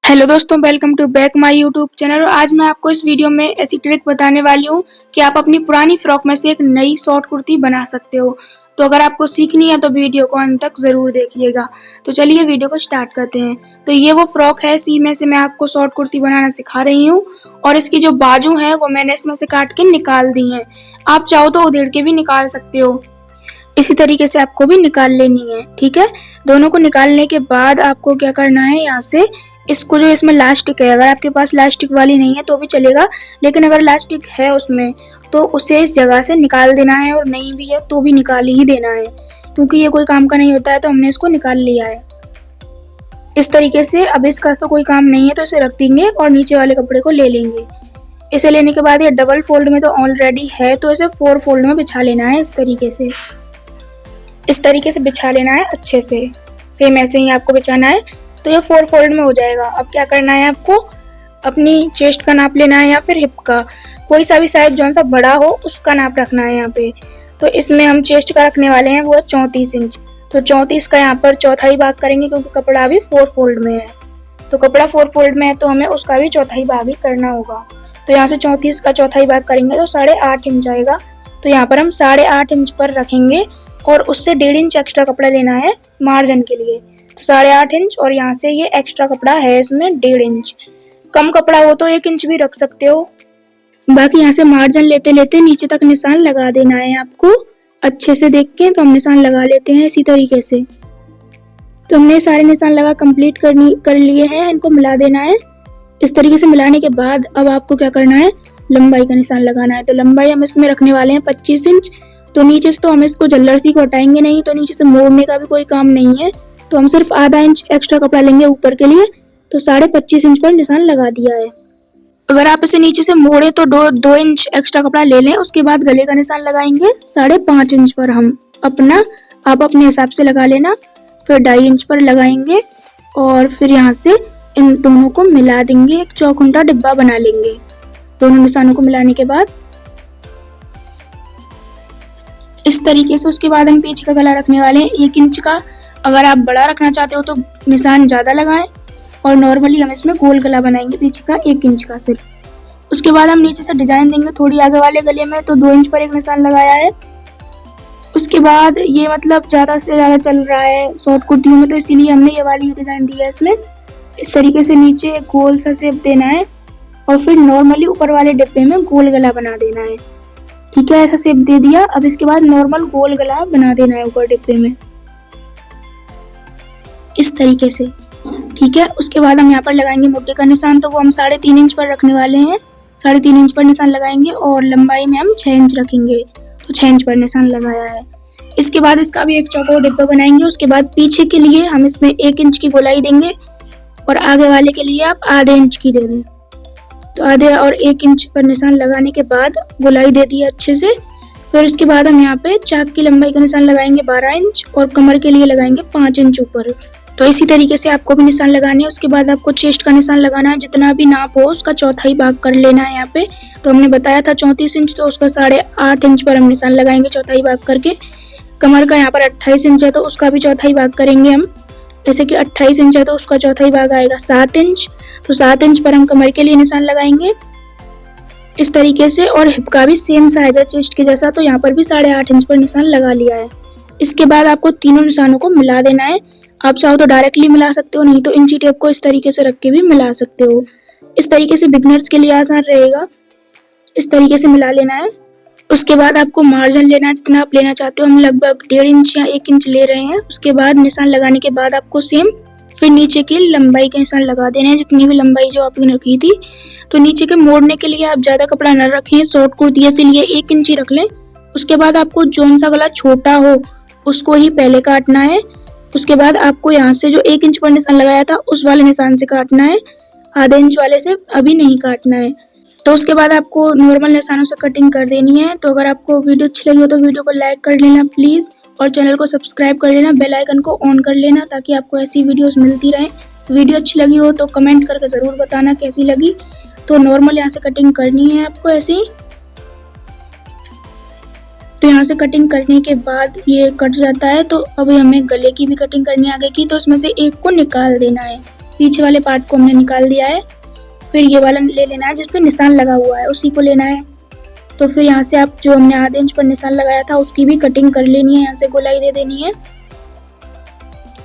Hello दोस्तों, welcome to back my YouTube channel. और आज मैं आपको इस वीडियो में ऐसी ट्रिक बताने वाली हूँ कि आप अपनी पुरानी फ्रॉक में से एक नई शॉर्ट कुर्ती बना सकते हो। तो अगर आपको सीखनी है तो वीडियो को अंत तक ज़रूर देखिएगा। तो चलिए वीडियो को स्टार्ट करते हैं। तो ये वो फ्रॉक है, इसी में से मैं आपको शॉर्ट कुर्ती बनाना सिखा रही हूँ। और इसकी जो बाजू है वो मैंने इसमें से काट के निकाल दी है। आप चाहो तो उधेड़ के भी निकाल सकते हो। इसी तरीके से आपको भी निकाल लेनी है, ठीक है। दोनों को निकालने के बाद आपको क्या करना है, यहाँ से इसको जो इसमें लास्टिक है, अगर आपके पास लास्टिक वाली नहीं है तो भी चलेगा, लेकिन अगर लास्टिक है उसमें तो उसे इस जगह से निकाल देना है, और नहीं भी है तो भी निकाल ही देना है, क्योंकि ये कोई काम का नहीं होता है। तो हमने इसको निकाल लिया है इस तरीके से। अब इसका तो कोई काम नहीं है तो इसे रख देंगे और नीचे वाले कपड़े को ले लेंगे। इसे लेने के बाद ये डबल फोल्ड में तो ऑलरेडी है, तो इसे 4 फोल्ड में बिछा लेना है। इस तरीके से बिछा लेना है अच्छे से, सेम ऐसे ही आपको बिछाना है। तो ये 4 फोल्ड में हो जाएगा। अब क्या करना है, आपको अपनी चेस्ट का नाप लेना है या फिर हिप का, कोई सा भी साइज जौन सा बड़ा हो उसका नाप रखना है यहाँ पे। तो इसमें हम चेस्ट का रखने वाले हैं, वो है 34 इंच। तो 34 का यहाँ पर चौथाई भाग करेंगे, क्योंकि कपड़ा अभी 4 फोल्ड में है। तो कपड़ा 4 फोल्ड में है तो हमें उसका भी चौथाई भाग ही करना होगा। तो यहाँ से 34 का चौथाई भाग करेंगे तो 8.5 इंच आएगा। तो यहाँ पर हम 8.5 इंच पर रखेंगे, और उससे 1.5 इंच एक्स्ट्रा कपड़ा लेना है मार्जिन के लिए। तो 8.5 इंच, और यहाँ से ये एक्स्ट्रा कपड़ा है इसमें 1.5 इंच। कम कपड़ा हो तो 1 इंच भी रख सकते हो। बाकी यहाँ से मार्जिन लेते लेते नीचे तक निशान लगा देना है आपको। अच्छे से देख के तो हम निशान लगा लेते हैं इसी तरीके से। तो हमने सारे निशान लगा कंप्लीट कर लिए हैं, इनको मिला देना है। इस तरीके से मिलाने के बाद अब आपको क्या करना है, लंबाई का निशान लगाना है। तो लंबाई हम इसमें रखने वाले हैं 25 इंच। तो नीचे से तो हम इसको जल्लरसी को हटाएंगे नहीं, तो नीचे से मोड़ने का भी कोई काम नहीं है। तो हम सिर्फ आधा इंच एक्स्ट्रा कपड़ा लेंगे ऊपर के लिए। तो 25.5 इंच पर निशान लगा दिया है। अगर आप इसे नीचे से मोड़े तो 2 इंच एक्स्ट्रा कपड़ा ले लें। उसके बाद गले का निशान लगाएंगे 5.5 इंच पर। आप अपने हिसाब से लगा लेना। फिर 2.5 इंच पर लगाएंगे, और फिर यहाँ से इन दोनों को मिला देंगे, एक चौखुंटा डिब्बा बना लेंगे। दोनों निशानों को मिलाने के बाद इस तरीके से। उसके बाद हम पीछे का गला रखने वाले हैं 1 इंच का। अगर आप बड़ा रखना चाहते हो तो निशान ज़्यादा लगाएं, और नॉर्मली हम इसमें गोल गला बनाएंगे पीछे का 1 इंच का सिर्फ। उसके बाद हम नीचे से डिजाइन देंगे थोड़ी आगे वाले गले में, तो 2 इंच पर एक निशान लगाया है। उसके बाद ये मतलब ज़्यादा से ज़्यादा चल रहा है शॉर्ट कुर्तियों में, तो इसीलिए हमने ये वाली डिज़ाइन दी है इसमें। इस तरीके से नीचे एक गोल सा शेप देना है, और फिर नॉर्मली ऊपर वाले डिब्बे में गोल गला बना देना है, ठीक है। ऐसा शेप दे दिया। अब इसके बाद नॉर्मल गोल गला बना देना है ऊपर डिब्बे में इस तरीके से, ठीक है। उसके बाद हम यहाँ पर लगाएंगे मोटे का निशान। तो वो हम 3.5 इंच पर रखने वाले हैं। 3.5 इंच पर निशान लगाएंगे, और लंबाई में हम 6 इंच रखेंगे। तो 6 इंच पर निशान लगाया है। इसके बाद इसका भी एक चौकोर डिब्बा बनाएंगे। उसके बाद पीछे के लिए हम इसमें 1 इंच की गोलाई देंगे, और आगे वाले के लिए आप आधे इंच की दे दें। तो आधे और 1 इंच पर निशान लगाने के बाद गोलाई दे दी अच्छे से। फिर उसके बाद हम यहाँ पे चाक की लंबाई का निशान लगाएंगे 12 इंच, और कमर के लिए लगाएंगे 5 इंच ऊपर। तो इसी तरीके से आपको भी निशान लगाने हैं। उसके बाद आपको चेस्ट का निशान लगाना है, जितना भी नाप हो उसका चौथाई भाग कर लेना है यहाँ पे। तो हमने बताया था 34 इंच, तो उसका 8.5 इंच पर हम निशान लगाएंगे चौथाई भाग करके। कमर का यहाँ पर 28 इंच है, तो उसका भी चौथाई भाग करेंगे हम। जैसे कि 28 इंच है तो उसका चौथाई भाग आएगा 7 इंच। तो 7 इंच पर हम कमर के लिए निशान लगाएंगे इस तरीके से। और हिप का भी सेम साइज है चेस्ट के जैसा, तो यहाँ पर भी 8.5 इंच पर निशान लगा लिया है। इसके बाद आपको तीनों निशानों को मिला देना है। आप चाहो तो डायरेक्टली मिला सकते हो, नहीं तो इंची टेप को इस तरीके से रख के भी मिला सकते हो। इस तरीके से बिगनर्स के लिए आसान रहेगा। इस तरीके से मिला लेना है। उसके बाद आपको मार्जिन लेना है, जितना आप लेना चाहते हो। हम लगभग 1.5 इंच या 1 इंच ले रहे हैं। उसके बाद निशान लगाने के बाद आपको सेम फिर नीचे की लंबाई के निशान लगा देने हैं, जितनी भी लंबाई जो आपने रखी थी। तो नीचे के मोड़ने के लिए आप ज़्यादा कपड़ा न रखें, शॉर्ट कुर्ती इसीलिए 1 इंच ही रख लें। उसके बाद आपको जोन सा गला छोटा हो उसको ही पहले काटना है। उसके बाद आपको यहाँ से जो 1 इंच पर निशान लगाया था उस वाले निशान से काटना है, आधे इंच वाले से अभी नहीं काटना है। तो उसके बाद आपको नॉर्मल निशानों से कटिंग कर देनी है। तो अगर आपको वीडियो अच्छी लगी हो तो वीडियो को लाइक कर लेना प्लीज़, और चैनल को सब्सक्राइब कर लेना, बेल आइकन को ऑन कर लेना, ताकि आपको ऐसी वीडियोस मिलती रहें। वीडियो अच्छी लगी हो तो कमेंट करके ज़रूर बताना कैसी लगी। तो नॉर्मल यहाँ से कटिंग करनी है आपको ऐसे ही। तो यहाँ से कटिंग करने के बाद ये कट जाता है। तो अभी हमें गले की भी कटिंग करनी है आगे की, तो इसमें से एक को निकाल देना है। पीछे वाले पार्ट को हमने निकाल दिया है। फिर ये वाला ले लेना है जिसपे निशान लगा हुआ है, उसी को लेना है। तो फिर यहाँ से आप जो हमने आधे इंच पर निशान लगाया था उसकी भी कटिंग कर लेनी है, यहाँ से गोलाई दे देनी है।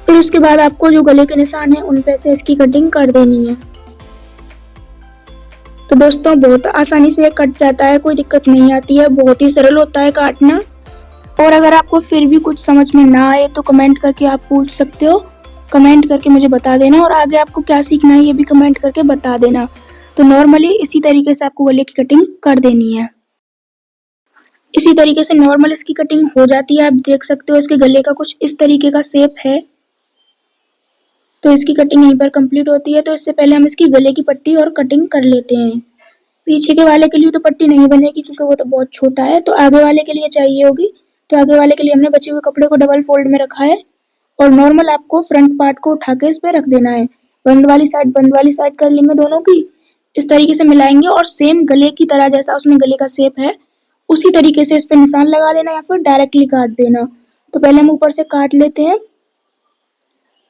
फिर उसके बाद आपको जो गले के निशान है उन पे से इसकी कटिंग कर देनी है। तो दोस्तों बहुत आसानी से कट जाता है, कोई दिक्कत नहीं आती है, बहुत ही सरल होता है काटना। और अगर आपको फिर भी कुछ समझ में ना आए तो कमेंट करके आप पूछ सकते हो, कमेंट करके मुझे बता देना। और आगे आपको क्या सीखना है ये भी कमेंट करके बता देना। तो नॉर्मली इसी तरीके से आपको गले की कटिंग कर देनी है। इसी तरीके से नॉर्मल इसकी कटिंग हो जाती है। आप देख सकते हो इसके गले का कुछ इस तरीके का शेप है। तो इसकी कटिंग यहीं पर कंप्लीट होती है। तो इससे पहले हम इसकी गले की पट्टी और कटिंग कर लेते हैं। पीछे के वाले के लिए तो पट्टी नहीं बनेगी क्योंकि वो तो बहुत छोटा है, तो आगे वाले के लिए चाहिए होगी। तो आगे वाले के लिए हमने बचे हुए कपड़े को डबल फोल्ड में रखा है और नॉर्मल आपको फ्रंट पार्ट को उठा के इस पे रख देना है। बंद वाली साइड कर लेंगे दोनों की, इस तरीके से मिलाएंगे और सेम गले की तरह जैसा उसमें गले का शेप है उसी तरीके से इस पे निशान लगा देना या फिर डायरेक्टली काट देना। तो पहले हम ऊपर से काट लेते हैं।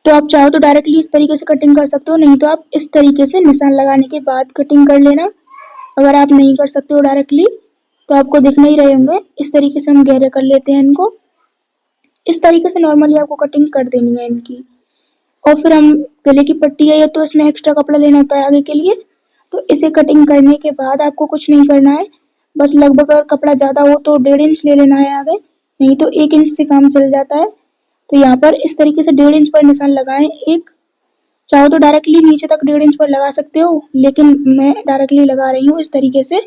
तो आप चाहो तो डायरेक्टली इस तरीके से कटिंग कर सकते हो, नहीं तो आप इस तरीके से निशान लगाने के बाद कटिंग कर लेना। अगर आप नहीं कर सकते हो डायरेक्टली तो आपको दिख नहीं रहे होंगे। इस तरीके से हम गहरे कर लेते हैं इनको। इस तरीके से नॉर्मली आपको कटिंग कर देनी है इनकी। और फिर हम गले की पट्टी है तो इसमें एक्स्ट्रा कपड़ा लेना होता है आगे के लिए। तो इसे कटिंग करने के बाद आपको कुछ नहीं करना है, बस लगभग अगर कपड़ा ज़्यादा हो तो 1.5 इंच ले लेना है आगे, नहीं तो 1 इंच से काम चल जाता है। तो यहाँ पर इस तरीके से 1.5 इंच पर निशान लगाएं एक। चाहो तो डायरेक्टली नीचे तक 1.5 इंच पर लगा सकते हो, लेकिन मैं डायरेक्टली लगा रही हूँ। इस तरीके से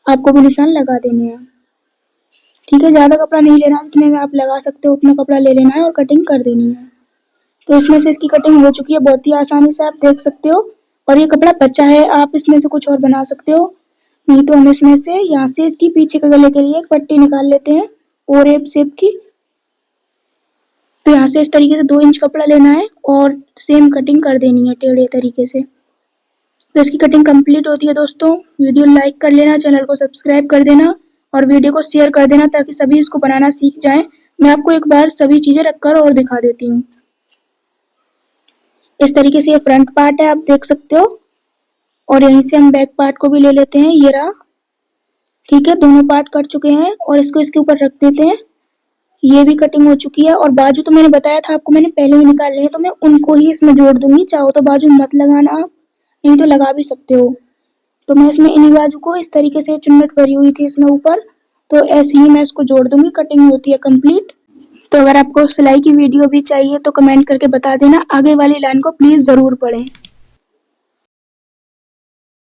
आपको भी निशान लगा देने हैं। ठीक है, ज़्यादा कपड़ा नहीं लेना, जितने में आप लगा सकते हो उतना कपड़ा ले लेना है और कटिंग कर देनी है। तो इसमें से इसकी कटिंग हो चुकी है बहुत ही आसानी से, आप देख सकते हो। और ये कपड़ा बचा है, आप इसमें से कुछ और बना सकते हो, नहीं तो हम इसमें से यहाँ से इसकी पीछे के गले के लिए एक पट्टी निकाल लेते हैं और एप शेप की। तो यहाँ से इस तरीके से 2 इंच कपड़ा लेना है और सेम कटिंग कर देनी है टेढ़े तरीके से। तो इसकी कटिंग कंप्लीट होती है दोस्तों। वीडियो लाइक कर लेना, चैनल को सब्सक्राइब कर देना और वीडियो को शेयर कर देना ताकि सभी इसको बनाना सीख जाएं। मैं आपको एक बार सभी चीज़ें रखकर और दिखा देती हूँ। इस तरीके से ये फ्रंट पार्ट है, आप देख सकते हो। और यहीं से हम बैक पार्ट को भी ले लेते हैं, ये रहा। ठीक है, दोनों पार्ट कट चुके हैं और इसको इसके ऊपर रख देते हैं। ये भी कटिंग हो चुकी है। और बाजू तो मैंने बताया था आपको, मैंने पहले ही निकाल लिए हैं, तो मैं उनको ही इसमें जोड़ दूंगी। चाहो तो बाजू मत लगाना आप, नहीं तो लगा भी सकते हो। तो मैं इसमें इन्हीं बाजू को इस तरीके से चुन्नट भरी हुई थी इसमें ऊपर, तो ऐसे ही मैं इसको जोड़ दूंगी। कटिंग होती है कंप्लीट। तो अगर आपको सिलाई की वीडियो भी चाहिए तो कमेंट करके बता देना, आगे वाली लाइन को प्लीज जरूर पढ़ें।